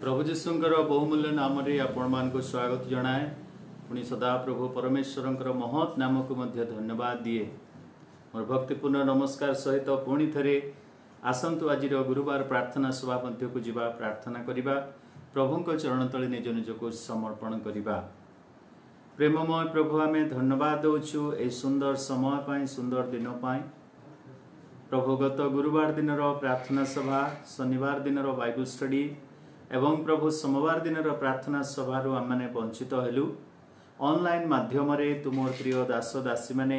प्रभु जीशुंकर बहुमूल्य नाम रे आपण मान को स्वागत जनाए। पुणी सदा प्रभु परमेश्वर महत नाम को मध्य धन्यवाद दिए। मोर भक्तिपूर्ण नमस्कार सहित पुणी थरे आसंतु आज गुरुवार प्रार्थना सभा मध्य को जीवा प्रार्थना करिबा, प्रभु चरण तले निज निज को समर्पण करिबा। प्रेममय प्रभु आमे धन्यवाद दउछु ए सुंदर समय पाई, सुंदर दिन पाई। प्रभु गत गुरुवार दिन प्रार्थना सभा, शनिवार दिन बाइबल स्टडी एवं प्रभु सोमवार दिन प्रार्थना सभा आम मैंने वंचित हेलु। ऑनलाइन माध्यम रे तुमर प्रिय दास दासी माने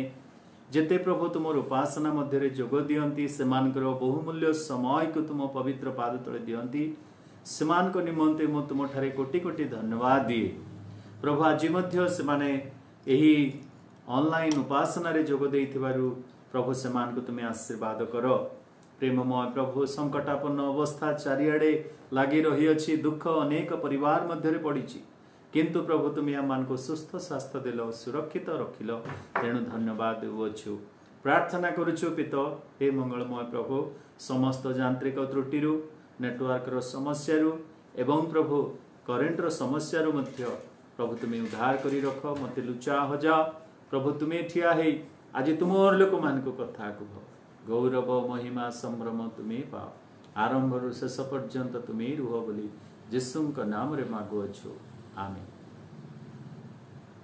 जेते प्रभु तुमर उपासना मध्य जोग दियंती, सेमानकर बहुमूल्य समय को तुम पवित्र पाद तले दियंती, सेमान को निमंते मो तुम ठारे कोटि कोटि धन्यवाद दिए। प्रभु आज मध्य सेमाने एही ऑनलाइन उपासना रे जोग देइथिबारु प्रभु सेमान को तुम्हें आशीर्वाद करो। प्रेममय प्रभु संकटापन्न अवस्था चारिआडे लगी रही अछि, दुख अनेक परिवार मध्य पड़ी, किंतु प्रभु तुम आम को सुस्थ स्वास्थ्य देल, सुरक्षित रखिल, तेणु धन्यवाद देउछु। प्रार्थना करुछु पित हे मंगलमय प्रभु, समस्त यांत्रिक त्रुटि नेटवर्क समस्या एवं प्रभु करेन्ट समस्या मध्य प्रभु तुम्हें उद्धार करी रख, मत लुचा हजा। प्रभु तुम्हें ठिया है आज तुमर लोक मान को कथा कह, गौरव महिमा संभ्रम तुम्हें पाओ, आरंभ शेष पर्यंत तुम्हें रुह बोली जीशुंक नाम रे मागुअछु, आमेन।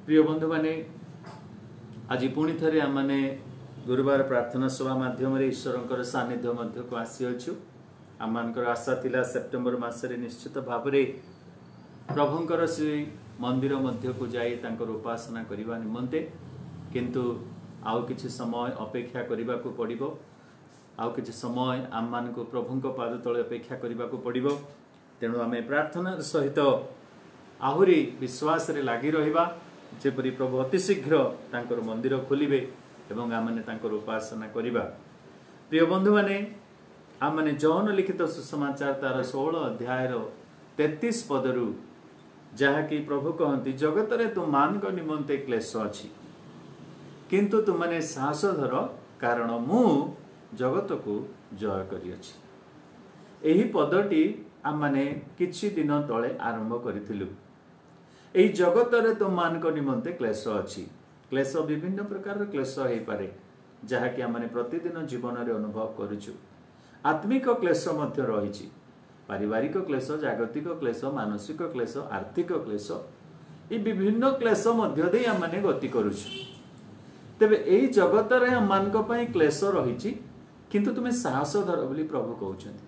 प्रिय बंधु माने आज पुणी थे आम मैंने गुरुवार प्रार्थना सभा माध्यम ईश्वर सानिध्य मध्य को आसीअछु। आम आशा थिला सेप्टेम्बर मासरे निश्चित भाव में प्रभुंकर श्री मंदिर मध्य को जाई तांकर उपासना करने निमंते, किंतु आउ किछि समय अपेक्षा करने को पड़िबो। आउ किछि समय आम मान को प्रभुंक पाद तले अपेक्षा करने को पड़िबो। तेणु आमे प्रार्थना सहित आहुरी विश्वास रे लागी रहिबा, जेपरि प्रभु अति शीघ्र तांकर मंदिर खोलिबे एवं आम माने तांकर उपासना करिबा। प्रिय बंधु माने आम माने जौन लिखित सुसमाचार तार 16 अध्याय 33 पदरु जहाँकि प्रभु कहती, जगत रे तुम मान को निमंते क्लेश अछि, किंतु तुमने साहस धर, कारण मु जगत को जय करिअछि। एही पदटी आम माने किछि दिन तले आरंभ करिथिलु। एही जगत रे तुम मान को निमंते क्लेश अछि। क्लेश विभिन्न प्रकार क्लेश हेइ पारे, जहाँकि आम माने प्रतिदिन जीवन रे अनुभव करुछु। आत्मिक क्लेश मध्य रहिछि, पारिवारिक क्लेश, जागतिक क्लेश, मानसिक क्लेश, आर्थिक क्लेश, ये विभिन्न क्लेश मध्य दे आम माने गति करुछु। तेबे एही जगत रे आम मान को पई क्लेश रहिछि, किंतु तुमे साहस धर बोली प्रभु कहउछन्ति,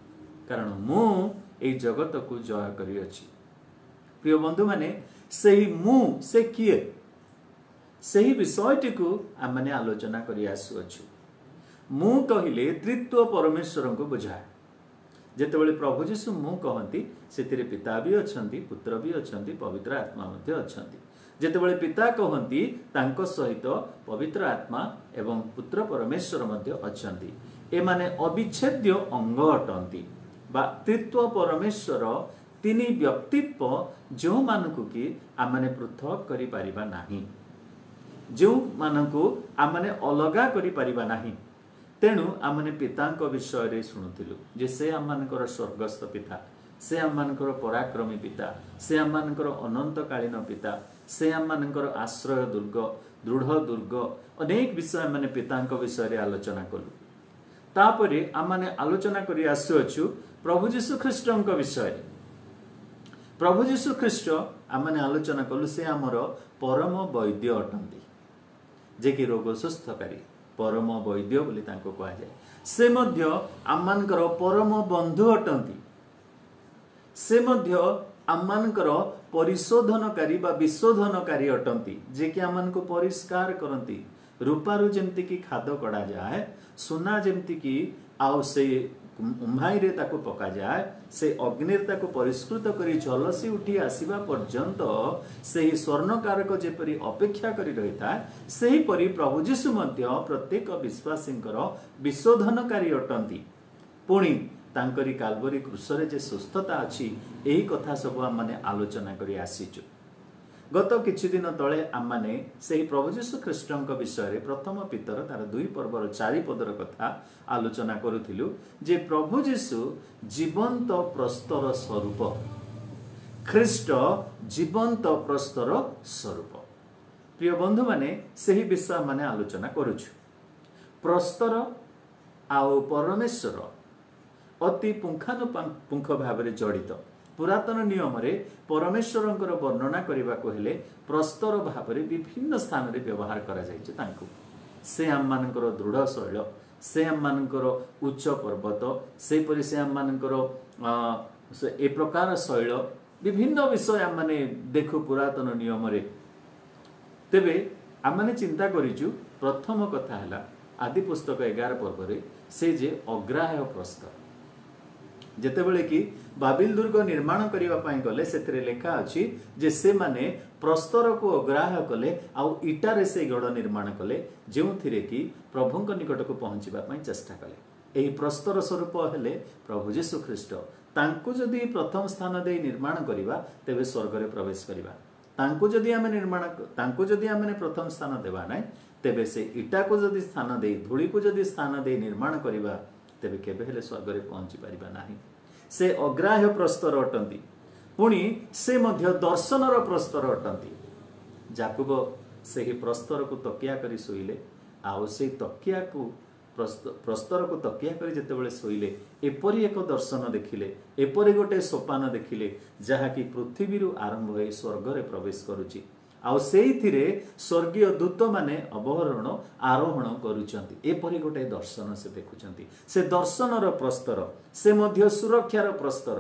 कारण मु एही जगत को जय करिअछि। प्रिय बंधु माने सेही मु से किए, सेही विषयटी को आम माने आलोचना करि आसुअछु। मु कहिले त्रित्व परमेश्वर को बुझाए। जेतेबेले प्रभु जीशु मु कहती सेतिरे पिता भी अछंती, पुत्र भी अछंती, पवित्र आत्मा मध्य अछंती। जेतेबेले पिता कहती तांको सहित पवित्र आत्मा एवं पुत्र परमेश्वर मध्य अछंती। ए माने अविच्छेद्य अंग अटंती, बा त्रित्व परमेश्वर तीन व्यक्तित्व जो मानकु कि आमने पृथक करि परिबा नाही, जो मानकु आमने अलगा करि परिबा नाही। तेणु आमने पितांक विषय रे शुणुथिलु जे से आमनकर स्वर्गस्थ पिता, से आमनकर पराक्रमी पिता, से आमनकर अनंतकालीन पिता, से आमनकर आश्रय दुर्ग, दृढ़ दुर्ग, अनेक विषय माने पितांक विषय रे आलोचना कलु। तापरे आमने आलोचना करि आसुअछु प्रभु जीशु ख्रीष्टंक विषय। प्रभु जीशु ख्रीष्ट आमने आलोचना कलु, से आमर परम वैद्य अटंती, जे कि रोग सुस्थकारी परम वैद्य बोली तांको कहा जाए। से मध्य आमनकर परम बंधु अटंती, से मध्य आमनकर परिशोधनकारी बा विशोधनकारी अटंती, जे कि आमन को परिष्कार करंती। रूपारू जेमती की खाद कड़ा जाए, सुना जेमती की आउ से उम्हाई रे ताको पका जाए, से अग्नि ताको परिष्कृत करी झलसी उठी आसीबा पर्यंत से स्वर्णकारक जेपरी अपेक्षा करी रहिता, सेही परी प्रभु जीशु मध्य प्रत्येक विश्वासींकर विशोधनकारी अटंती। पुणी तांकरी काल्वरी क्रूसरे जे सुस्थता अछि, एही कथा सब आम माने आलोचना करी आसीचु। गत किछि दिन तले आम माने सेही प्रभु जीशु ख्रीष्टंक विषय रे प्रथम पितर तार 2 पर्वर 4 पदर कथा आलोचना करुथिलु, जे प्रभु जीशु जीवंत प्रस्तर स्वरूप। ख्रीष्ट जीवंत प्रस्तर स्वरूप। प्रिय बंधु माने सही विषय माने आलोचना करुछु। प्रस्तर आउ परमेश्वर अति पुंखानुपुंख भाव में जड़ित। पुरातन नियम रे परमेश्वरंकर वर्णना करने को हेले प्रस्तर भाव में विभिन्न स्थान रे व्यवहार करा जायछि तांको। से आम मानकर दृढ़ शैल, से आम मानकर उच्च पर्वत, से परि से आम मानकर ए प्रकार शैल विभिन्न विषय आम माने देखु पुरातन नियम रे। तेबे आम माने चिंता करिछु प्रथम कथा हला आदि पुस्तक 11 पर्व रे से जे अग्राह्य प्रस्तर जेतेबेले कि बाबिल दुर्ग निर्माण करिवा पई गले सेतरे लेखा अछि जे से माने प्रस्तर को अग्राह्य कले आउ इटारे से गड़ निर्माण कले जेउथिरे कि प्रभुंक निकट को पहुंचीबा पई चेष्टा कले। एही प्रस्तर स्वरूप हेले प्रभु यीशु ख्रीष्ट। तांको जदि प्रथम स्थान दे निर्माण करिवा तेबे स्वर्ग रे प्रवेश करिवा। तांको जदि आमे प्रथम स्थान देबा नै तेबे से इटा को जदि स्थान दे धूली को जदि स्थान दे निर्माण करिवा तेबे केबे हेले स्वर्ग रे पहुंची परिबा नाही। से अग्राह्य प्रस्तर अटंती पुणी से मध्य दर्शनर प्रस्तर अटंती। जाकुब सेही प्रस्तर को तकिया करी सोइले आउ से तकिया को प्रस्तर को तकिया करी जेतेबेले सोइले एपरि एक दर्शन देखिले, एपरि गोटे सोपान देखिले जहा कि पृथ्वी रु आरंभ होई स्वर्ग रे प्रवेश करूची। आउ सेइथिरे स्वर्गीय दूत माने अवरोहण आरोहण करूचंती। एपरि गोटे दर्शन से देखुचंती। से दर्शनर प्रस्तर से मध्य सुरक्षार प्रस्तर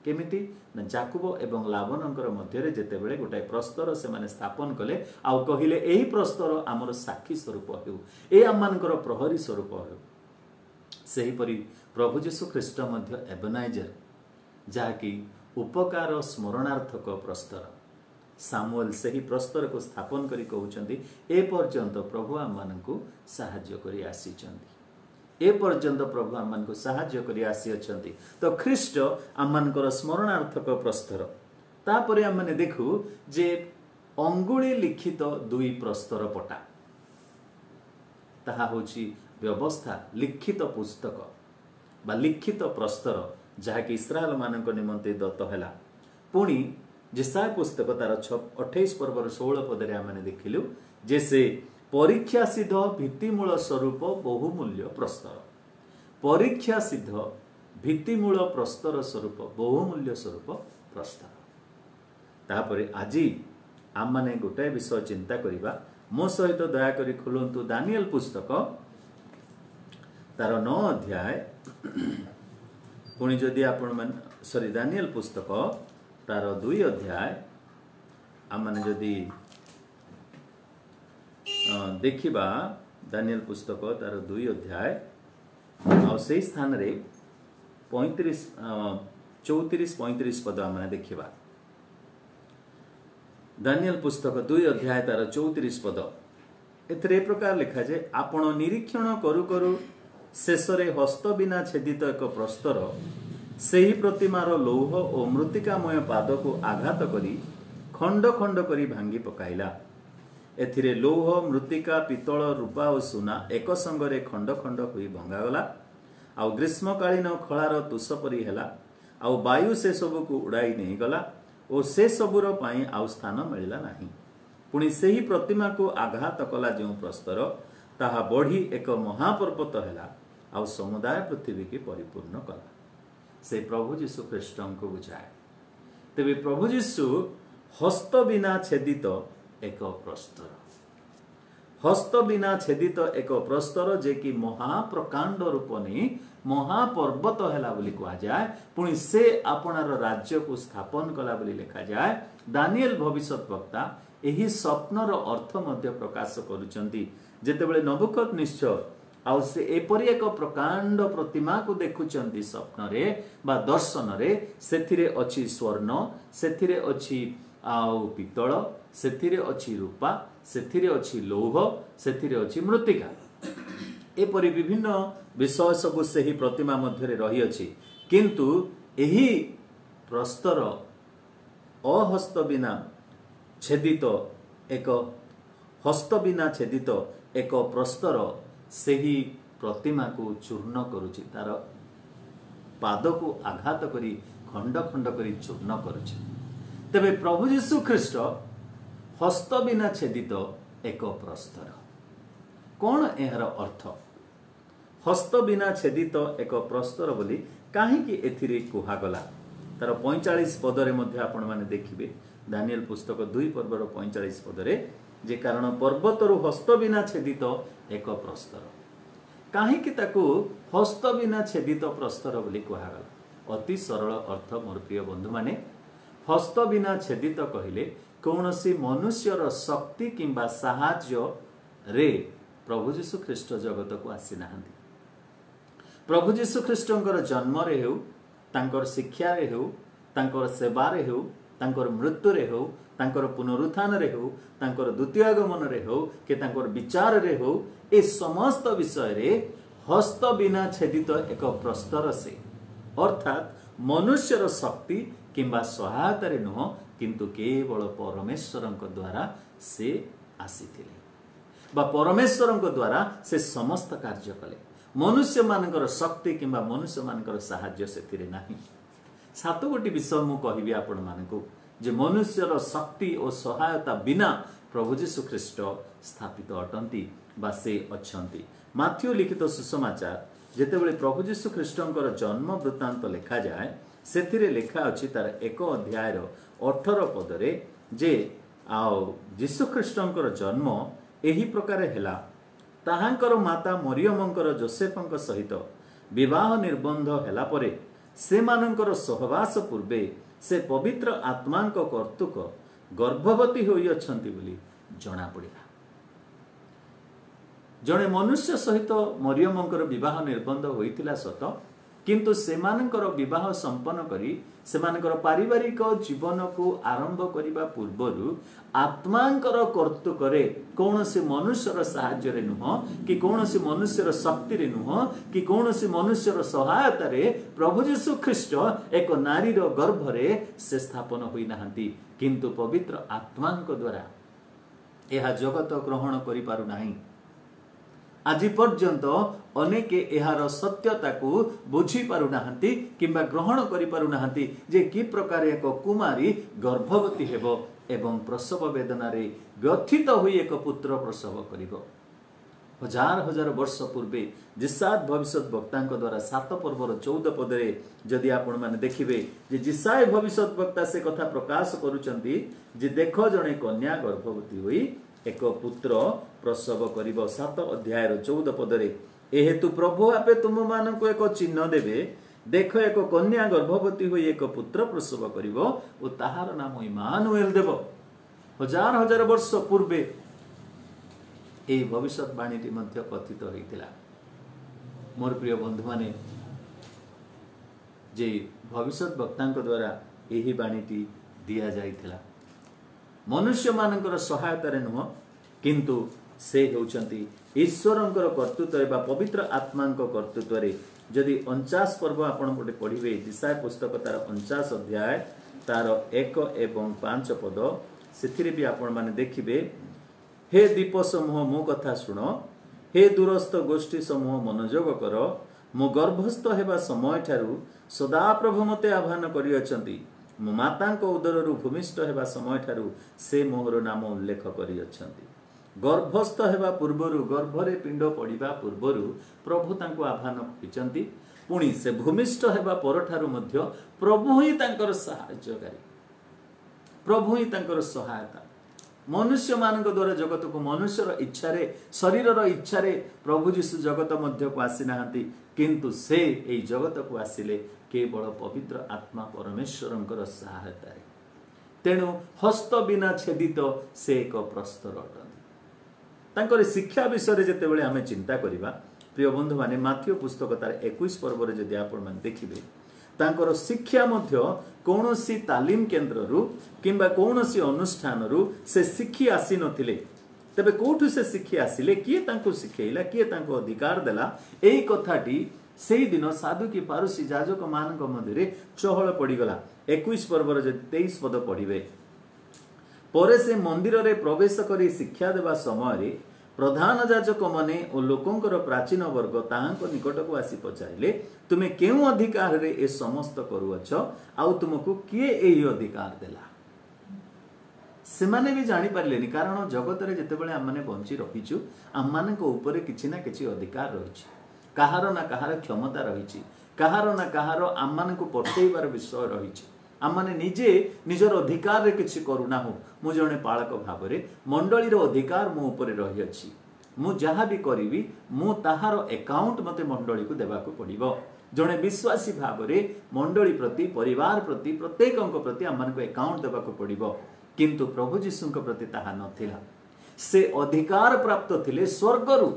केमिति ना जाकुब एवं लाबनकर मध्य रे जेतेबेले गोटे प्रस्तर से माने स्थापन कले आउ कहिले एही प्रस्तर हमर साक्षी स्वरूप हेउ, ए आमानकर प्रहरी स्वरूप हेउ। सेही परि प्रभु यीशु ख्रीष्ट मध्य एबेनाइजर जहा कि उपकार स्मरणार्थक प्रस्तर। सामुएल सेही प्रस्तर को स्थापन करी कहउचंती ए पर्यंत प्रभु आम मानकु सहाय्य करी आसीचंती, ए पर्यंत प्रभु आम मानकु सहाय्य करी आसी अछंती। तो ख्रीष्ट आम मानकर स्मरणार्थक प्रस्तर। तापरे आम माने देखु जे अंगुली लिखित दुई प्रस्तर पटा ताहा होची व्यवस्था लिखित पुस्तक बा लिखित प्रस्तर जहा कि इस्राएल मानक निमंते दत्त हैला। पुणी जेसाय पुस्तक तार 28 पर्वर 16 पदरे आमने देखिलु जे से परीक्षा सिद्ध भित्तिमूल स्वरूप बहुमूल्य प्रस्तर। परीक्षा सिद्ध भित्तिमूल प्रस्तर स्वरूप बहुमूल्य स्वरूप प्रस्तर। तापरे आजी आम माने गोटे विषय चिंता करिबा। मो सहित दया करी खोलंतु दानिएल पुस्तक तार 9 अध्याय। पुणी जदि आपण माने दानिएल पुस्तक तार 2 अध्याय आम माने जदि देखिबा दानिएल पुस्तक तार 2 अध्याय आ से स्थान रे 34 35 पद आम माने देखिबा। दानिएल पुस्तक 2 अध्याय तार 34 पद एथरे प्रकार लिखा जे आपण निरीक्षण करू करू शेषरे हस्त बिना छेदित एक प्रस्तर सेही प्रतिमार लौह और मृत्तिकामय पाद को आघात करी खंड खंड करी भांगी पकाइला। एथिरे लौह मृत्तिका पितल रूपा और सुना एक संगरे खंड खंड हुई भंगागला। आउ ग्रीष्मकालीन खलार तुष परी हेला। आउ वायु से सबू को उड़ाई नहीं गला और से सबूर पाई आउ स्थान मिलला नहीं। पुणी सेही प्रतिमा को आघात कला जो प्रस्तर ताहा बढ़ी एक महापर्वत हेला आउ समुदाय पृथ्वी की परिपूर्ण कला। से प्रभु यीशु ख्रीष्ट को बुझाए। तेबे प्रभु यीशु हस्त बिना छेदित एक प्रस्तर, हस्त बिना छेदित एक प्रस्तर जे कि महाप्रकांड रूप नहीं महापर्वत हैला बोली कहा जाए। पुणी से आपणार राज्य को स्थापन कला बोली लिखा जाए। दानिएल भविष्यत वक्ता एही स्वप्नर अर्थ मध्य प्रकाश करुचंती। जेतेबेले नबुकदनेस्सर आउ से एपरि एक प्रकांड प्रतिमा को देखुचंती स्वप्न रे बा दर्शन रे। सेथिरे अछि स्वर्ण, सेथिरे अछि आउ पितल, सेथिरे अछि रूपा, सेथिरे अछि लौह, सेथिरे अछि मृत्तिका। एपरि विभिन्न विषय सब सेही प्रतिमा मध्य रही अछि। किंतु एही प्रस्तर अहस्त बिना छेदित एक हस्त बिना छेदित एक प्रस्तर सेही प्रतिमा को चूर्ण करुछि। तार पाद को आघात करी खंड खंड करी चूर्ण करुछि। तेबे प्रभु यीशु ख्रीष्ट हस्त बिना छेदित एक प्रस्तर। कौन यार अर्थ? हस्त बिना छेदित एक प्रस्तर बोली कहीं एथिरे कुहागला? तार 45 पदरे मध्य आपण माने देखिबे दानिएल पुस्तक 2 पर्वर 45 पदरे जे कारण पर्वतरु हस्त बिना छेदित एक प्रस्तर। कहीं ताकू हस्त बिना छेदित प्रस्तर बोली कुहागला? अति सरल अर्थ मोर प्रिय बंधु माने, हस्त बिना छेदित कहले कौनसी मनुष्यर शक्ति किंबा साहाय्य रे प्रभु यीशु ख्रीष्ट जगत को आसी नाहंती। प्रभु यीशु ख्रीष्टंकर जन्म रे हेउ, तांकर शिक्षा रे हेउ, तांकर सेवा रे हेउ, तांकर मृत्यु रे हेउ, तांकर पुनरुत्थान रे हेउ, तांकर द्वितीय आगमन रे हेउ के तांकर विचार रे हेउ, ए समस्त विषय रे हस्त बिना छेदित एक प्रस्तर से अर्थात मनुष्यर शक्ति किंबा सहायता रे नुह, किंतु केवल परमेश्वरंक द्वारा से आसीथिले बा परमेश्वरंक द्वारा से समस्त कार्य कले। मनुष्य मानकर शक्ति किंबा मनुष्य मानकर साहाय्य सेथिरे नाही। 7 गोटी विषय मु कहिबी आपण मानकु जे मनुष्यर शक्ति और सहायता बिना प्रभु यीशु ख्रीष्ट स्थापित अटंती बा से अछंती। माथ्यू लिखित सुसमाचार जेतेबेले प्रभु यीशु ख्रीष्टंकर जन्म वृत्तांत लिखा जाए सेथिरे लिखा अछि तार 1 अध्यायर 18 पदरे जे यीशु ख्रीष्टंकर जन्म एही प्रकार हेला। ताहांकर माता मरियमंकर जोसेफंक सहित विवाह निर्बंध हेला परे सेमानंकर सहवास पूर्वे से पवित्र आत्मांक कर्तुक गर्भवती होई अछंती बोली जଣା पड़िला। जणे मनुष्य सहित मरियमंकर विवाह निर्बंध होइतिला सत, किंतु सेमानंकर विवाह संपन्न करी सेमानंकर पारिवारिक जीवन को आरंभ करिबा पूर्वरु आत्मांकर कर्तुकरे कौनसी मनुष्यर साहाय्य रे नुह कि कौनसी मनुष्यर शक्ति रे नुह कि कौनसी मनुष्यर सहायता रे प्रभु यीशु ख्रीष्ट एक नारीर गर्भ रे से स्थापन होई नाहंती, किंतु पवित्र आत्मांक द्वारा यह जगत ग्रहण करि पारु नाही। आज पर्यंत अनेक एहार सत्यता को बुझी पारु नाहंती किंबा ग्रहण करि पारु नाहंती जे कि प्रकार एक कुमारी गर्भवती हेबो एवं प्रसव वेदना रे व्यथित हुई एक पुत्र प्रसव करिबो। हजार हजार वर्ष पूर्वे जिसाद भविष्यत वक्तांक द्वारा 7 पर्वर 14 पदरे जदि आपण माने देखिबे जे जिसाय भविष्यत वक्ता से कथा प्रकाश करूचंती जे देखो जणे कन्या गर्भवती हुई एक पुत्र प्रसव करिबो। 7 अध्याय 14 पदरे एहेतु प्रभु आपे तुम मानक एक चिन्ह देबे, देख एक कन्या गर्भवती हुई एक पुत्र प्रसव करिबो ओ ताहार नाम इमानुएल देबो। हजार हजार वर्ष पूर्वे ए भविष्यवाणी मध्य कथित होइतिला। मोर प्रिय बंधु माने जे भविष्यत वक्तांक द्वारा एही बाणीटी दिया जाइथिला मनुष्य मानकर सहायता रे नुह, किंतु से हेउचंती ईश्वरंकर कर्तृत्व बा पवित्र आत्मांक कर्तृत्व रे। जदि 49 पर्व आपण गोटे पढ़िबे दिशाय पुस्तक तार 49 अध्याय तार 1 एवं 5 पद सेथिरे भी आपण माने देखिबे, हे दीप समूह मो कथा सुन, हे दूरस्थ गोष्ठी समूह मनोयोग कर, मो गर्भस्थ हेबा समय ठारू सदा प्रभु मते आह्वान करि अछंती, मो मातांक उदररु भूमिष्ठ हेबा समय ठारू से मोहर नाम उल्लेख करि अछंती। गर्भस्थ हेबा पूर्वरु गर्भरे पिंड पड़िबा पूर्वरु प्रभु तांको आह्वान करिसंती, पुणी से भूमिष्ठ हेबा परठारु मध्य प्रभु ही तांकर सहायकारी, प्रभु ही तांकर सहायता। मनुष्य मानक द्वारा जगत को मनुष्यर इच्छा रे शरीरर इच्छा रे प्रभु यीशु जगत मध्य को आसी नाहंती, किंतु से एई जगत को आसिले केवल पवित्र आत्मा परमेश्वरंकर सहायता रे। तेणु हस्त बिना छेदित से एक प्रस्तर अटंती। तांकर शिक्षा विषय जेते बेले आमे चिंता करिबा प्रिय बंधु माने माथ्यू पुस्तक तार 21 पर्व रे जदि आपण माने देखिबे तांकर शिक्षा मध्य कौनसी तालीम केन्द्र रु किंबा कौनसी अनुष्ठान रु से शिखी आसी नथिले। तबे कोठु से शिखी आसिले, किए तांको शिखेइला, किए तांको अधिकार देला, एई कथाटी सेई दिन साधु की पारुसी जाजक मानक मध्यरे चहल पड़ीगला। 21 पर्वर जे 23 पद पढ़िबे, परे से मंदिर रे प्रवेश करी शिक्षा देवा समय रे प्रधान जाजक मने और लोकंकर प्राचीन वर्ग ताहांक निकट को आसी पचारिले, तुम्हें केउ अधिकार रे ए समस्त करूअछ, आउ तुमको किए एही अधिकार देला। सेमाने भी जानी पारलेनी कारण जगत रे जेतेबेले आम माने बंची रहिचु आम मानक ऊपर किछि ना किछि अधिकार रहिछि कहार ना कहार क्षमता रहिछि कहार ना कहार आम मानक पठेइबार विषय रहिछि आम माने निजे निजर अधिकार रे किछि करूना हो मु जणे पालक भाबरे मंडली रो अधिकार मो ऊपर रहि अछि मु जहा भी करिवि मु ताहार अकाउंट मते मंडली को देबाको पड़िबो जणे विश्वासी भाबरे मंडली प्रति परिवार प्रति प्रत्येकक प्रति आम मानक अकाउंट देबाको पड़िबो किंतु प्रभु जीशुଙ୍କ प्रति ताहा नथिला से अधिकार प्राप्त थिले स्वर्गरु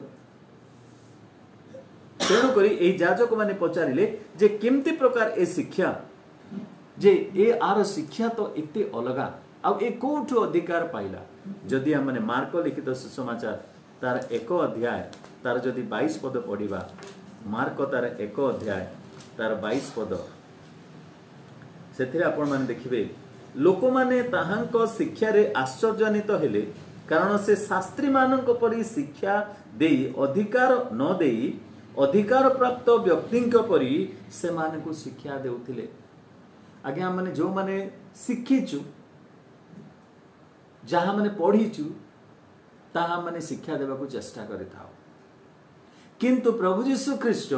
तेणु करी ए याजक माने पचारिले जे केमती प्रकार ए शिक्षा जे ए आर शिक्षा तो एते अलगा आ ए कोठु अधिकार पाइला जदि हम माने मार्क लिखित सुसमाचार तार 1 अध्याय तार जदि 22 पद पढ़िबा मार्क तार 1 अध्याय तार 22 पद सेथिरे आपण माने देखिबे लोक माने ताहांक शिक्षा रे आश्चर्यान्वित हेले कारण से शास्त्री मानक परि शिक्षा देई अधिकार न देई अधिकार प्राप्त व्यक्ति परि से मानक शिक्षा देउथिले आगे हम माने जो माने शिखिचु जहा माने पढ़ीचु ताहा माने शिक्षा देबाकू चेष्टा करिथाओ किंतु प्रभु यीशु ख्रीष्ट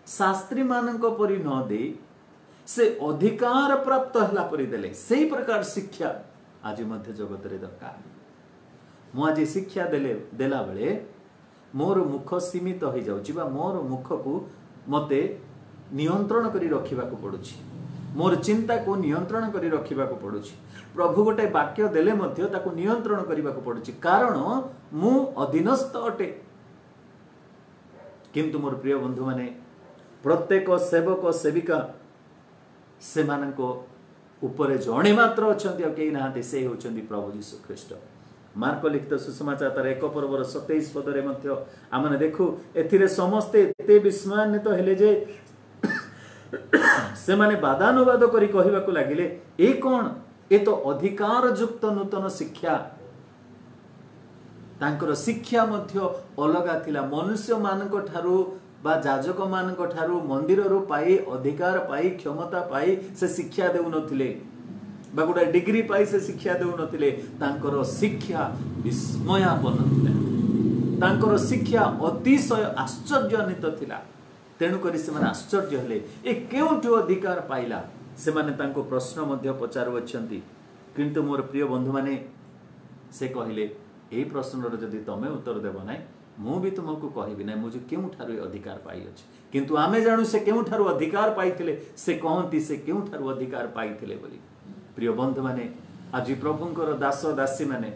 शास्त्री मानक परि न देई से अधिकार प्राप्त हला परि देले सेही प्रकार शिक्षा आज मध्य जगत रे दरकार मु आज शिक्षा देला बेले मोर मुख सीमित हो जाउची बा मोर मुख को मते नियंत्रण करी रखिबा को पड़ुची मोर चिंता को नियंत्रण करी रखिबा को पड़ुची प्रभु गोटे वाक्य देले मध्य ताको नियंत्रण करिबा को पड़ुची कारण मु अधीनस्थ अटे किंतु मोर प्रिय बंधु माने प्रत्येक सेवक सेविका से मानको ऊपर जणे मात्र अछंती आ केही नाहते से होचंती प्रभु यीशु ख्रीष्ट मार्क लिखित सुसमाचार तार 1 पर्वर 27 पदरे मध्य आमने देखु एथिरे समस्ते एते विस्मयान्वित हेले जे से माने बादानुवाद करी कहिबा को लागिले ए कोन ए तो अधिकार युक्त नूतन शिक्षा तांकर शिक्षा मध्य अलगा थिला मनुष्य मानक ठारू बा जाजक मानक ठारू मंदिर रो पाई अधिकार पाई क्षमता पाई से शिक्षा देउ नथिले बा गोटा डिग्री पाई से शिक्षा देउ नथिले तांकर शिक्षा विस्मयापन थिला तांकर शिक्षा अतिशय आश्चर्यान्वित थिला तेणु करी से माने आश्चर्य हेले ए केउठु अधिकार पाइला से माने तांको प्रश्न मध्य पचारु अछंती किंतु मोर प्रिय बंधु माने से कहिले ए प्रश्नर जदि तमे उत्तर देबो नै मु भी तुमको कहबी नै मुझे केउठारु अधिकार पाई अछि किंतु आमे जानु से केउठारु अधिकार पाइथिले से कहंती से केउठारु अधिकार पाइथिले बोली प्रिय बंधु माने आज प्रभुंकर दास दासी माने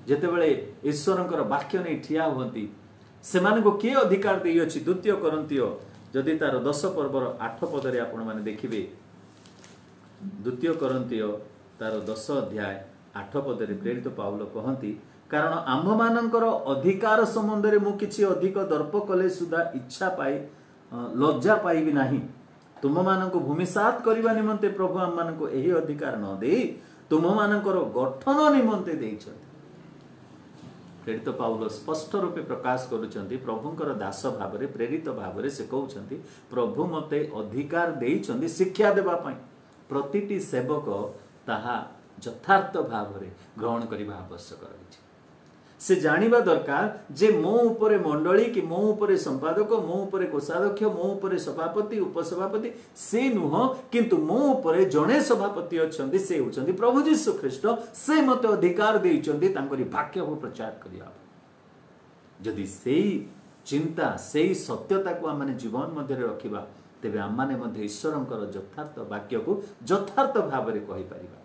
जेतेबेले ईश्वरंकर वाक्य नै ठिया होंती से मानको के अधिकार देई अछि द्वितीय कोरिन्थियो जदि तार 10 पर्वर 8 पदरे आपण माने देखिबे द्वितीय कोरिन्थियो तार 10 अध्याय 8 पदरे प्रेरित पाउल कहंती कारण आम्भ मानकर अधिकार संबंध रे मु किछि अधिक दर्प कले सुधा इच्छा पाई लज्जा पाइबी नाही तुम मानक भूमिसात करबा निमंते प्रभु आम मानक एही अधिकार न देई तुम मानकर गठन निमंते देइछथि प्रेरित पाउल स्पष्ट रूपे प्रकाश करूछंती प्रभुंकर दास भावरे प्रेरित भावरे से कहउछंती प्रभु मते अधिकार देइछंती शिक्षा देबा पई प्रतिटी सेवक ताहा यथार्थ भावरे ग्रहण करिबा आवश्यक रहिछि से जानिबा दरकार जे मो ऊपर मंडली कि मो ऊपर संपादक मो ऊपर कोषाध्यक्ष मो ऊपर सभापति उपसभापति से नुह किंतु मो ऊपर जणे सभापति अछंती से होचंती प्रभु यीशु ख्रीष्ट से मते अधिकार देइचंती तांकरी वाक्य को प्रचार करिया जदि सेही चिंता सेही सत्यता को आमाने जीवन मध्य रखिबा तेबे आमाने मध्य ईश्वरंकर यथार्थ वाक्य को यथार्थ भावरे कहि परिबा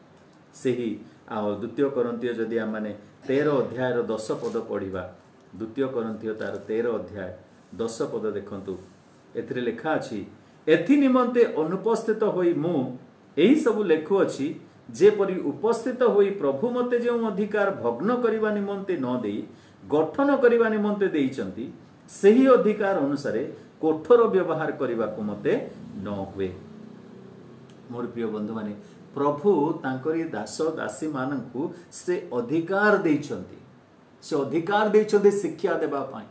सेही द्वितीय कोरिन्थियो जदि आमाने 13 अध्याय 10 पद पढ़िबा द्वितीय कोरिन्थियो तार 13 अध्याय 10 पद देखंतु एथिरे लेखा अछि एथि निमंते अनुपस्थित होई मु एही सब लेखु अछि जे परि उपस्थित होई प्रभु मते जे अधिकार भग्न करिबा निमंते न देई गठन करिबा निमंते देइचंती सेही अधिकार अनुसारे कोठर व्यवहार करिबा को मते न हुए मोर प्रिय बंधु माने प्रभु तांकरी दास दासी मानकु से अधिकार देइचंती से अधिकार देइचंती शिक्षा देबा पाई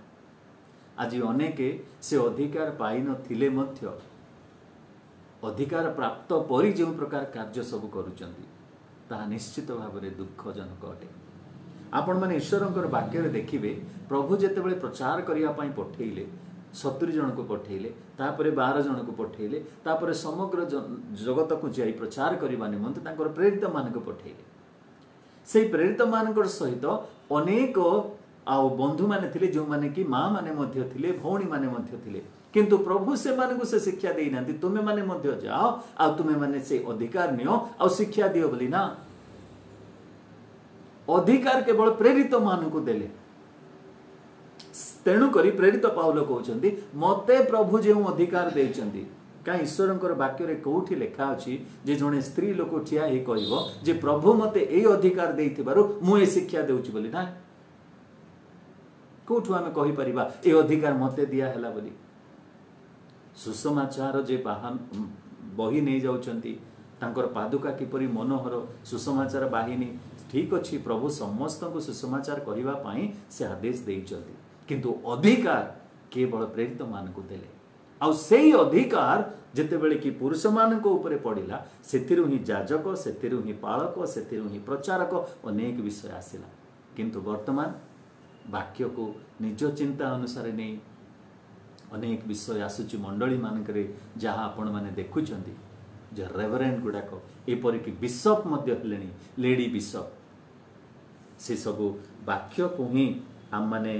आज अनेक से अधिकार पाई न थिले मध्य अधिकार प्राप्त परि जे प्रकार कार्य सब करूचंती ताहा निश्चित भाव में दुखजनक अटे। आपण मैंने ईश्वर वाक्य देखिए प्रभु जितेबाला प्रचार करने पठेले 70 जन को पठेले, तापर 12 जन को पठेले, तापर समग्र जगत को जाई प्रचार करने निमंते तांकर प्रेरित मान को पठेले। से प्रेरित मान सहित अनेक आउ बंधु माने थिले, जो माने कि माँ माने मध्य थिले, भौणी माने मध्य थिले, किंतु प्रभु से मानकु से शिक्षा देना तुमे माने मध्य जाओ आ तुमे माने से अधिकार नियो आ शिक्षा दियो बोली ना। अधिकार केवल प्रेरित मानकु देले। तेणु करी प्रेरित पाउल कहउछंती मते प्रभु जे अधिकार देइछंती। कहीं ईश्वर वाक्य रे कोठी लेखा अछि जे जने स्त्री लोक ठिया हे कहइबो जे प्रभु मते ए अधिकार देइथिबारु मु ए शिक्षा देउछि बोली ना। कोठु आमे कहि परिबा ए अधिकार मते दिया हैला बोली। सुसमाचार जे बाहन बही नहीं जाउछंती तांकर पादुका किपरि मनोहर सुसमाचार बाहिनी ठीक अच्छी प्रभु समस्त को सुसमाचार कहवा पाई से आदेश देइछंती, किंतु अधिकार केवल प्रेरित मान को देले। आ सेही अधिकार जेतेबेले कि पुरुष मान को ऊपर पड़िला सेतिरु ही जाजक, सेतिरु ही पालक, सेतिरु ही प्रचारक अनेक विषय आसिला। किंतु वर्तमान वाक्य को निज चिंता अनुसार नहीं अनेक विषय आसुची मंडली मानकरे जहाँ आपण माने देखुचंती जे रेवरेंड गुडाक एपरिक बिशप मध्य हेलेनी, लेडी बिशप, से सबू वाक्य को ही आम माने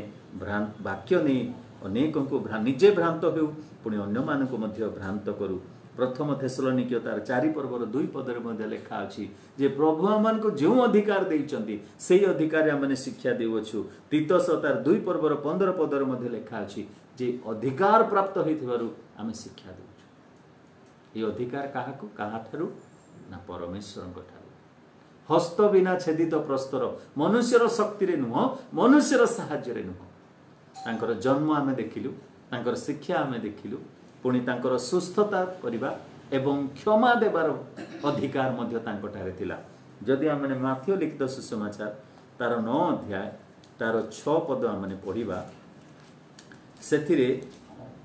वाक्य नहीं अनेक को निजे भ्रांत हो पुणी अन्य मानक मध्य भ्रांत करू। प्रथम थेसलोनिके तार 4 पर्वर 2 पदर मध्य लेखा अछि जे प्रभु आमान को जो अधिकार देइचंती सेही अधिकार आमने शिक्षा देउछु। तीतस तार 2 पर्वर 15 पदर मध्य लेखा अछि जे अधिकार प्राप्त होइथिबारु आमे शिक्षा देउछु। ये अधिकार काहाकु काहाठारु ना परमेश्वरଙ୍କ ठारु। हस्त बिना छेदित प्रस्तर मनुष्यर शक्ति रे नुह, मनुष्यर साहाय्य रे नुह। तांकर जन्म आमे देखिलु, तांकर शिक्षा आमे देखिलु, पुणी तांकर सुस्थता करिबा एवं क्षमा देबार अधिकार मध्य तांको ठारे थिला। जदि आमने माथ्यू लिखित सुसमाचार तार 9 अध्याय तार 6 पद आमने पढ़िबा सेथिरे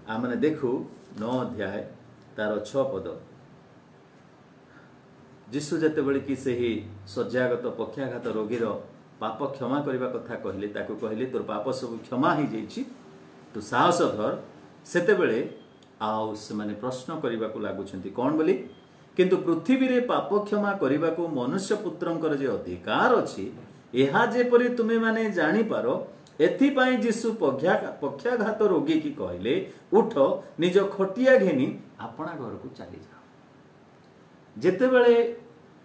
आमने देखु 9 अध्याय तार 6 पद जीशु जेतेबेले कि सेही शଯ୍ୟାगत पक्षाघात रोगीर पाप क्षमा करने कथा कहले, ताकू कहले तोर पाप सब क्षमा हो जाइछि, तू साहस धर। सेतेबेले आउ से माने प्रश्न करने को लागुछंती कौन बोली, किंतु पृथ्वी रे पाप क्षमा करने को मनुष्य पुत्रंकर जे अधिकार अछि एहा जेपरि तुमे माने जानि पारो, एथिपाई जीशु पक्षाघात रोगी की कहले उठ निज खटिया घेनी आपणा घर को चली जाओ। जेतेबेले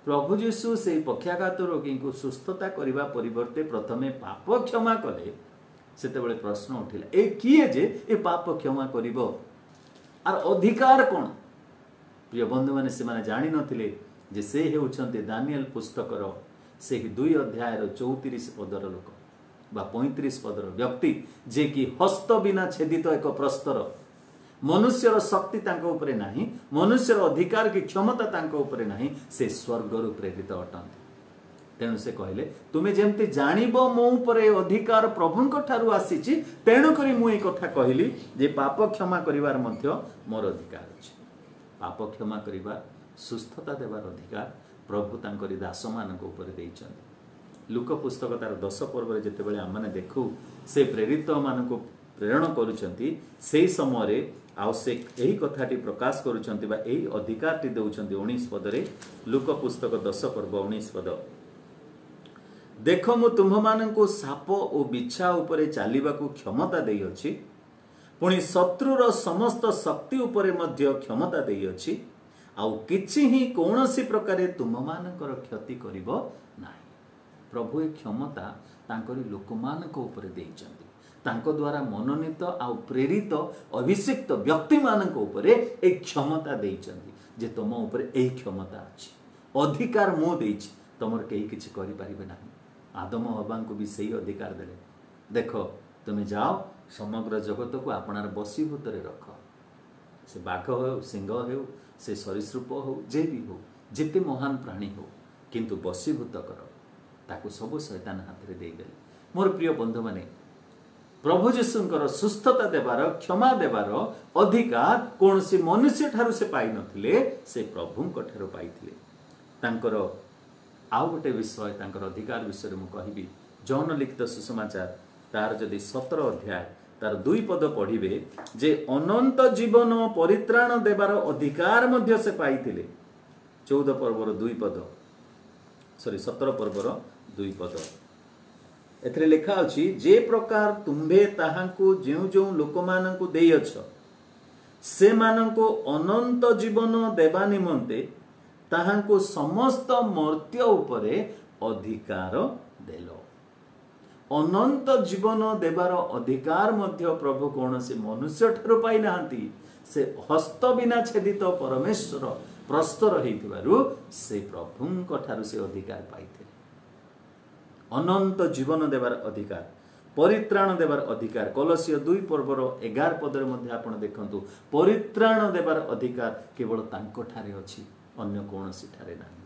प्रभु जीशु से पक्षाघात रोगी को सुस्थता करने परिवर्ते प्रथमे पाप क्षमा कले, सेतेबेले प्रश्न उठिला ए किए जे ए पाप क्षमा करिवो आर अधिकार कौन। प्रिय बंधु माने से माने जानि नथिले जे से हेउछन्ते दानिएल पुस्तकर से 2 अध्याय 34 पदर लोक बा 35 पदर व्यक्ति जे कि हस्त बिना छेदित एक प्रस्तर, मनुष्यर शक्ति तांको उपरे नाही, मनुष्यर अधिकार की क्षमता तांको उपरे नाही, से स्वर्गरु प्रेरित अटंती। तेणु से कहले तुमे जेमते जानिबो मो उपरे अधिकार प्रभुंक ठारु आसीछि, तेणु करी मु ए कथा कहली जे पाप क्षमा करिवार मध्य मोर अधिकार अछि। पाप क्षमा करिवार सुस्थता देवार अधिकार प्रभु तांकरी दास मानक उपरे देइछन्ति। लूक पुस्तक तार 10 पर्व जेतेबेले आमने देखु से प्रेरित मानक प्रेरण करूछन्ति, सेही समय आउ से एही कथाटी प्रकाश करूछन्ति बा एही अधिकारटी देउछन्ति 19 पदरे। लूक पुस्तक 10 पर्व 19 पद, देख मु तुम्ह मानकु साप ओ बिच्छा उपरे चालिबाकु क्षमता देई अछि, पुणी शत्रुर समस्त शक्ति उपरे मध्य क्षमता देई अछि, आउ किछि ही कोनोसी प्रकारे तुम मानकर क्षति करिवो नाही। प्रभु ए क्षमता तांकरी लोकमानक उपरे देइछन्ति, तांको द्वारा मनोनीत आउ प्रेरित अभिषिक्त व्यक्ति मानक उपरे ए क्षमता देइछन्ति जे तुम उपरे ए क्षमता अछि, अधिकार मो देइछि, तमर केही किछि करि परिबे नाही। आदम हवा को भी सही अधिकार देले, देखो तुम जाओ समग्र जगत को आपणार बसीभूत रे रख, से बाघ हो, सिंह हो, से सरीसृप हो, जे भी हो, जिते महान प्राणी हो, किंतु बसीभूत कर ताकू सब शैतान हाथ रे दे देले। मोर प्रिय बंधु माने प्रभु जीशुंकर सुस्थता देवार क्षमा देवार अधिकार कौन से मनुष्य ठारू से पाई नथिले, से प्रभुंक ठारू पाइथिले। तांकर आउ गोटे विषय तांकर अधिकार विषय में कहबी जौन लिखित सुसमाचार तार जदि 17 अध्याय तार 2 पद पढ़िबे जे अनंत जीवन परित्राण देवार अधिकार मध्य से पाइथिले 14 पर्वर 2 पद सॉरी 17 पर्वर 2 पद एथरे लिखा अछि जे प्रकार तुम्भे ताहांकु जेउ जेउ लोक मानंकु देयछ से मानंकु अनंत जीवन देवा निमंते ताहांकु समस्त मर्त्य उपरे अधिकार देलो अनंत जीवन देवार अधिकार मध्य प्रभु कौन से मनुष्य ठारू पाई नांती से हस्त बिना छेदित परमेश्वर प्रस्तर हेतिबारु से प्रभुंक ठारू से अधिकार पाइथिले अनंत जीवन देवार अधिकार परित्राण देवार अधिकार कलसीय 2 पर्वर 11 पदर मध्य आपण देखंतु परित्राण देवार अधिकार केवल तांको ठारे अछि अन्य कोनोसी ठारे नाही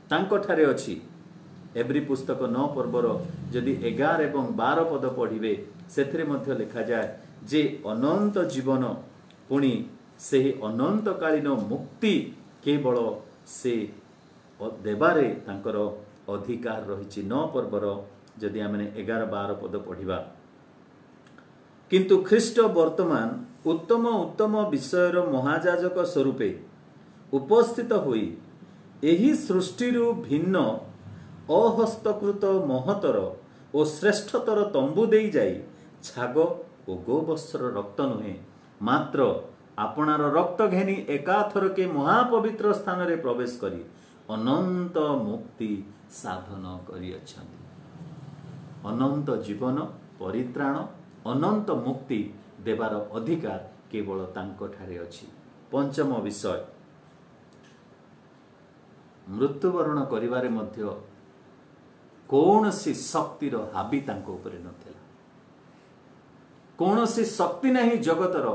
तांको ठारे अछि एब्री पुस्तक 9 पर्वर जदि 11 एवं 12 पद पढ़िबे सेथरे मध्य लिखा जाय जे अनंत जीवन पुणी से अनंत कालीन मुक्ति केवल से देवारे तांकर अधिकार रही 9 पर्वर जदि आमने 11-12 पद पढ़िबा किंतु ख्रीष्ट वर्तमान उत्तम उत्तम विषयर महाजाजक स्वरूपे उपस्थित होई एही सृष्टिरु भिन्न अहस्तकृत महतर और श्रेष्ठतर तंबू देई जाई छाग और गोवत्सर रक्त नुहे मात्र आपणार रक्त घेनी एकाथर के महापवित्र स्थान रे प्रवेश करी अनंत मुक्ति साधन करियछन्ति अनंत जीवन परित्राण अनंत मुक्ति देवार अधिकार केवल तांको ठारे अछि पंचम विषय मृत्युवरण करिवारे मध्य कौनसी शक्तिर हाबी तांको उपरे नथिला कौनसी शक्ति नहीं जगतर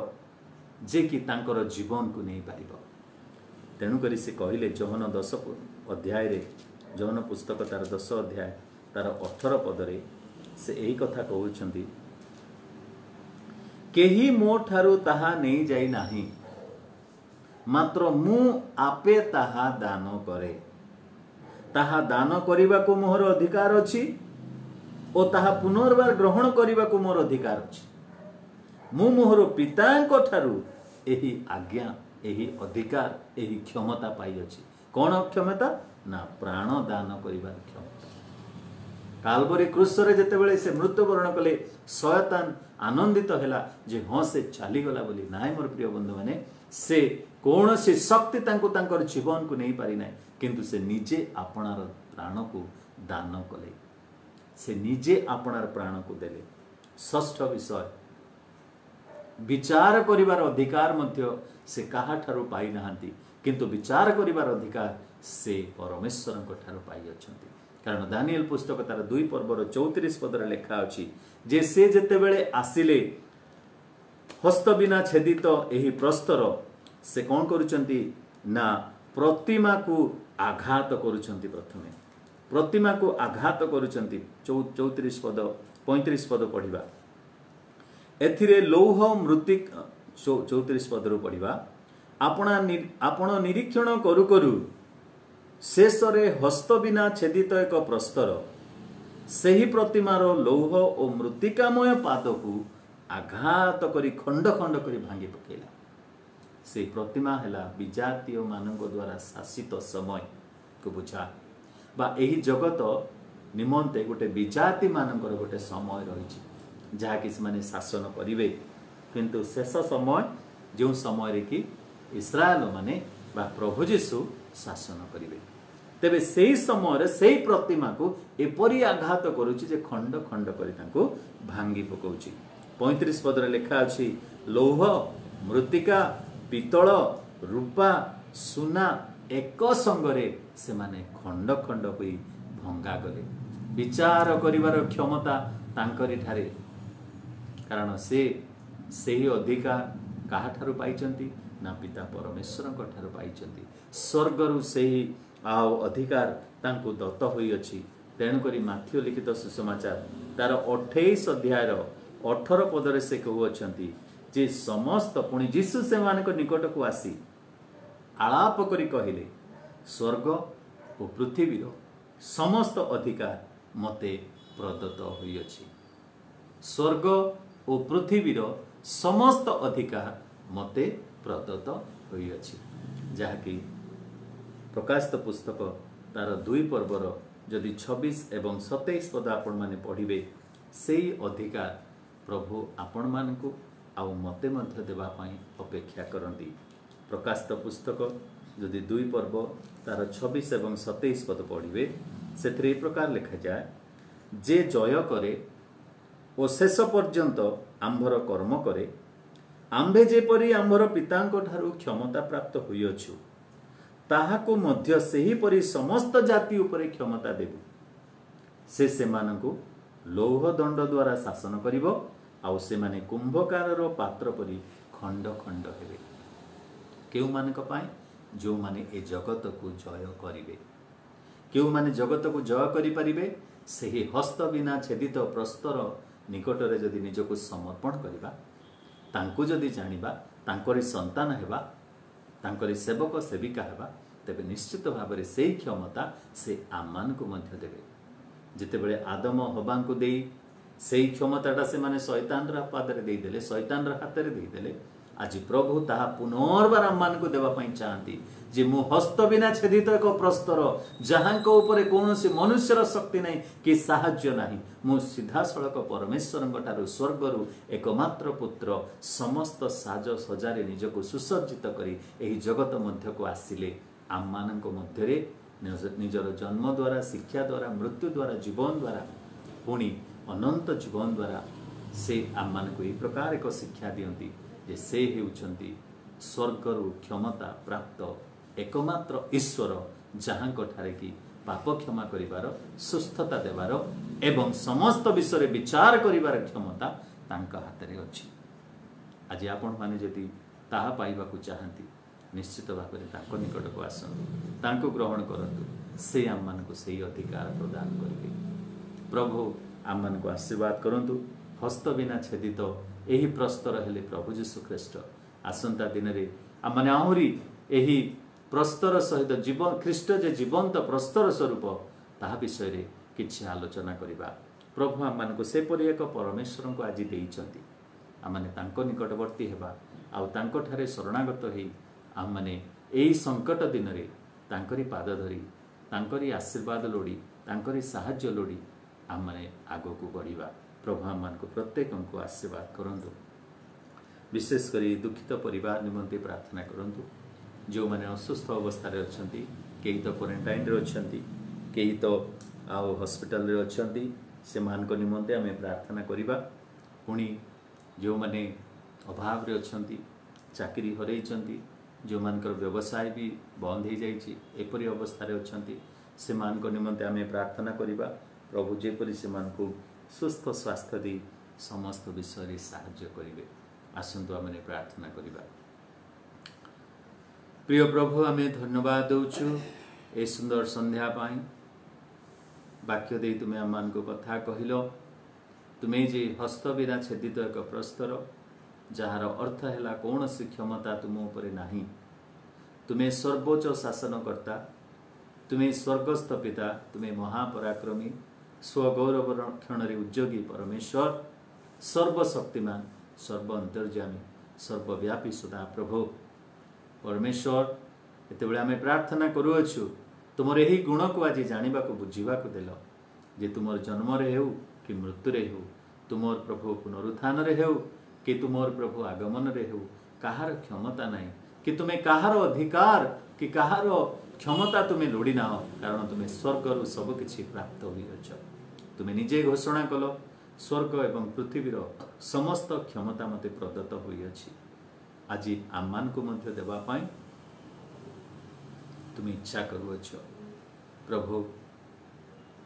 जे कि तांकर जीवन को नहीं पारिबो तेणु करी से कहिले जौहन 10 अध्याय रे जौहन पुस्तक तार 10 अध्याय तार 18 पदरे से यही कथा कहउछंती केही मो ठारू ताहा नहीं जाई नाही मात्र मु आपे ताहा दान करे ताहा दान करिबा को मोर अधिकार अछि ओ ताहा पुनर्बार ग्रहण करिबा को मोर अधिकार अछि मु मोर पितांको ठारू एही आज्ञा एही अधिकार एही क्षमता पाई अछि कोन क्षमता ना प्राण दान करिबार क्षमता कालवरी क्रूसरे जेतेबेले से मृत्युवरण कले शयतान आनंदित हैला जे हाँ से चली गला बोली नाय मोर प्रिय बंधु माने से कौनसी शक्ति तांको तांकर जीवन को नहीं पारि नाय किंतु से निजे आपणार प्राण को दान कले से निजे आपणार प्राण को देले षष्ठ विषय विचार करिवार अधिकार मध्य से काहा ठारू पाई नाहांती किंतु विचार करिवार अधिकार से परमेश्वर को ठारू पाई अछंती कारण दानिएल पुस्तक तार 2 पर्वर 34 पदरे लेखा अछि जे से जेतेबेले आसिले हस्त बिना छेदित एही प्रस्तर से कौन करुचंती ना प्रतिमा को आघात करुचंती प्रथमे प्रतिमा को आघात करुचंती 34 पद 35 पद पढ़िबा एथिरे लौह मृतिक 34 पदरु पढ़िबा आपण निरीक्षण करू करू शेषरे हस्त बिना छेदित एक प्रस्तर सही प्रतिमार लौह और मृतिकामय पाद को आघात करी खंड खंड करी भांगी पकेला से प्रतिमा हैला विजातीय मानक द्वारा शासित समय को बुझा बा एही जगत निमंते गोटे विजाति मानकर गोटे समय रही जहा कि माने शासन करिवे किंतु शेष समय जो समय रे कि इस्राएल माने बा प्रभु यीशु शासन करिवे तेबे सेही समय रे सेही प्रतिमा को एपरि आघात करूची जे खंड खंड करी तांको भांगी पकोची 35 पदरे लेखा अछि लौह मृतिका पितल रूपा सुना एक संगरे से माने खंड खंड होई भंगा गले विचार करिवार क्षमता तांकरी ठारे कारण से सेही अधिकार काहा ठारू पाइचंती ना पिता परमेश्वर को ठारू पाइचंती स्वर्गरु सेही आओ अधिकार तांको दत्त होई अछि तेणु करी माथ्यू लिखित सुसमाचार तार 28 अध्याय 18 पदरे से कहउछंती जे समस्त पुणी जीसु से मानक निकट को आसी आलाप करी कहिले स्वर्ग ଓ ପୃଥିବୀର ସମସ୍ତ ଅଧିକାର ମୋତେ ପ୍ରଦତ୍ତ ହୋଇଅଛି। ସ୍वर्ଗ ଓ ପୃଥିବୀର ସମସ୍ତ ଅଧିକାର ମୋତେ ପ୍ରଦତ୍ତ ହୋଇଅଛି। ଯାହାକି ପ୍ରକାଶିତ ପୁସ୍ତକ ତାର 2 ପର୍ବର ଯଦି 26 ଏବଂ 27 ପଦ आपण माने पढ़िबे सेई अधिकार प्रभु आपण मानकु आउ मते मध्य देबा पई अपेक्षा करंती। प्रकाशित पुस्तक यदि 2 पर्व तार 26 एवं 27 पद पढ़िबे सेथरे ए प्रकार लिखा जाए, जे जय करे ओ शेष पर्यंत आंभर कर्म करे, आंभे जेपरि आंभर पितांको ठारू क्षमता प्राप्त होइअछु ताहाको मध्य सेही परि समस्त जाति उपरे क्षमता देबु। से सेमानकु लौह दंड द्वारा शासन करिवो, आउ सेमाने कुंभकारर पात्र परि खंड खंड हेबे। केउ मानक पाए जो माने ए जगत को जय करिवे। केउ माने जगत को जय करि परिबे, सेही हस्त बिना छेदित प्रस्तर निकटरे जदि निजको समर्पण करिबा, तांको जदि जानिबा, तांकरी संतान हेबा, तांकरी सेवक सेविका हेबा, तेबे निश्चित भाव में से क्षमता से आमान को मध्य देवे। जितेबले आदम हबान को देई से क्षमताटा से माने शैतान रा पादरे देई देले, शैतान रा हाथ रे देई देले। आज प्रभु ताहा पुनर्बार आमान को देवा पई चाहती जे मु हस्त बिना छेदित एक प्रस्तर जहांको ऊपर कौनसी मनुष्यर शक्ति नहीं कि साहाय्य नहीं, मु सीधा सड़क परमेश्वर स्वर्गरु एकमात्र पुत्र समस्त साज सजारे निजको सुसज्जित करी एही जगत मध्य को आसिले। आम मानक मध्य निजर जन्म द्वारा, शिक्षा द्वारा, मृत्यु द्वारा, जीवन द्वारा, पुणी अनंत जीवन द्वारा से आम मानक यही प्रकार एक शिक्षा दियंती जे से हेउछंती स्वर्गरु क्षमता प्राप्त एकमात्र ईश्वर, जहां ठारे कि पाप क्षमा करिवार, सुस्थता देवार एवं समस्त विषय विचार करिवार क्षमता तांका हाथ रे अछि। आज आपण माने जदि ताहा पाइबाकू चाहंती निश्चित भाव में तांको निकट को आसंतु, तांको ग्रहण करंतु, से आम मानकु सेही अधिकार प्रदान करिवे। प्रभु आम मानकु आशीर्वाद करंतु। हस्त बिना छेदित एही प्रस्तर हेले प्रभु जीशु ख्रीष्ट। आसंता दिन रे आम माने आहुरी एही प्रस्तर सहित जीवन ख्रीष्ट जे जीवंत प्रस्तर स्वरूप ताहा विषय रे किछि आलोचना करिबा। प्रभु आम मानकु से परि एक परमेश्वर को आज देइचंती। आम माने तांको निकटवर्ती हेबा, आउ तांको ठारे शरणागत हेई आम माने एही संकट दिन रे तांकरी पाद धरी, तांकरी आशीर्वाद लोड़ी, तांकरी साहाय्य लोड़ी आम माने आगो को बढ़िबा। प्रभु आम मानकु प्रत्येक को आशीर्वाद करंतु। विशेष करी दुखित परिवार निमंते प्रार्थना करंतु। जो माने असुस्थ अवस्था रे अछंती, केही तो क्वारंटाइन रे अछंती, केही तो आउ हॉस्पिटल रे अछंती, से मानक निमंते आमे प्रार्थना करिबा। पुणी जो माने अभाव रे अछंती, चाकरी हरैचंती, जो मानकर व्यवसाय भी बंद हो जाइए, एपरी अवस्था रे अछंती, से मानक निमंते आमे प्रार्थना करिबा। प्रभु जेपरी से मानकु सुस्थ स्वास्थ्य दी समस्त विषय रे साहाय्य करिवे। आसंतु आमे प्रार्थना करिबा। प्रिय प्रभु, आमे धन्यवाद दउछु ए सुंदर संध्या पाई। वाक्य दे तुमे आमान को कथा कहिलो। तुमे जे हस्त बिना छेदित एक प्रस्तर, जार अर्थ है कौन सी क्षमता तुम उपरे नाही। तुम्हें सर्वोच्च शासनकर्ता, तुम्हें स्वर्गस्थ पिता, तुम्हें महापराक्रमी, स्वगौरव क्षण उद्योगी परमेश्वर, सर्वशक्तिमान, सर्व अंतर्यामी, सर्वव्यापी सदा प्रभु परमेश्वर। एत आम प्रार्थना करुअछु तुमर यही गुण को आज जाना बुझा देल, जे तुमर जन्म हो कि मृत्यु हो, तुमर प्रभु पुनरुत्थान हो कि तुमर प्रभु आगमन रे हो, कहार क्षमता नहीं कि तुम्हें कहार अधिकार कि कहार क्षमता तुम्हें लोड़ी ना, कारण तुम्हें स्वर्गर सब किछि प्राप्त होइछ। तुम्हें निजे घोषणा कल स्वर्ग एवं पृथ्वीर समस्त क्षमता मते प्रदत्त होइछ। आज आमान को मध्य देवा पाई तुम्हें इच्छा करुअछ। प्रभु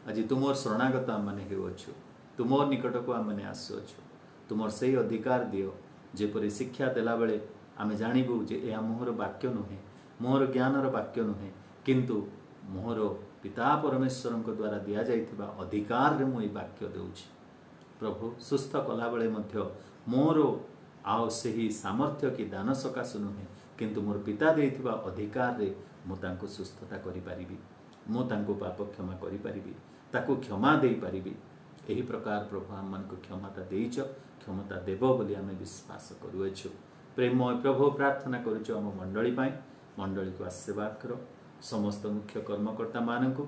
आज तुमर शरणागत आम माने हेउछु, तुमर निकट को आम माने आसुछु। तुमर से अधिकार दियो, जेपरी शिक्षा देला बेले आमे जानिबु जे ए मोहर वाक्य नुहे, मोहर ज्ञानर वाक्य नुहे, किंतु मोहर पिता परमेश्वर द्वारा दि जाइथिबा अधिकार रे मु ए वाक्य देउछि। प्रभु सुस्थ कला बेले मध्य मोर आओ सेही सामर्थ्य कि दान सकाश नुहे, किंतु मोर पिता देइथिबा अधिकार रे मु तांको सुस्थता करि पारिबि। मु तांको पाप क्षमा करि परिबि ताको क्षमा देई परिबि। एही प्रकार प्रभु आमको क्षमता देइछ क्षमता देव बोली आमे विश्वास करूछु। प्रेममय प्रभु प्रार्थना करूछु आम मंडली पाई मंडली को आशीर्वाद करो। समस्त मुख्य कर्मकर्ता मानकु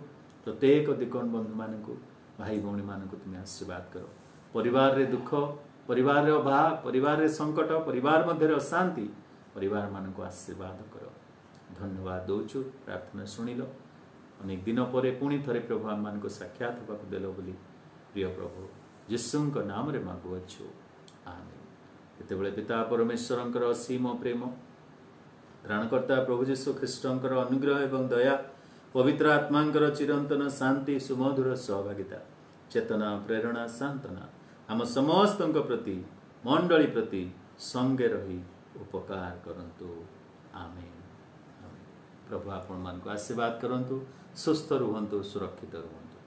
प्रत्येक दिकन बंधु मानकु भाई भौणी मानकु तुम आशीर्वाद करो। परिवार रे दुख परिवार रे अभाव परिवार रे संकट परिवार मध्य अशांति परिवार मानकु आशीर्वाद करो। धन्यवाद दौचु प्रार्थना शुणिल अनेक दिन पर पुणी थरे प्रभु आम मान साक्षात होगा देल बोली प्रिय प्रभु यीशुंक नाम रे मागुअछु आमेन। एतेबेले पिता परमेश्वरंकर असीम प्रेम त्राणकर्ता प्रभु यीशु ख्रीष्टंकर अनुग्रह एवं दया पवित्र आत्मांकर चिरंतन शांति सुमधुर सहभागिता चेतना प्रेरणा सांत्वना आम समस्तंक प्रति मंडली प्रति संगे रही उपकार करंतु आमेन। प्रभु आपण मान को आशीर्वाद करंतु सुस्थ रुहंतु सुरक्षित रुहंतु।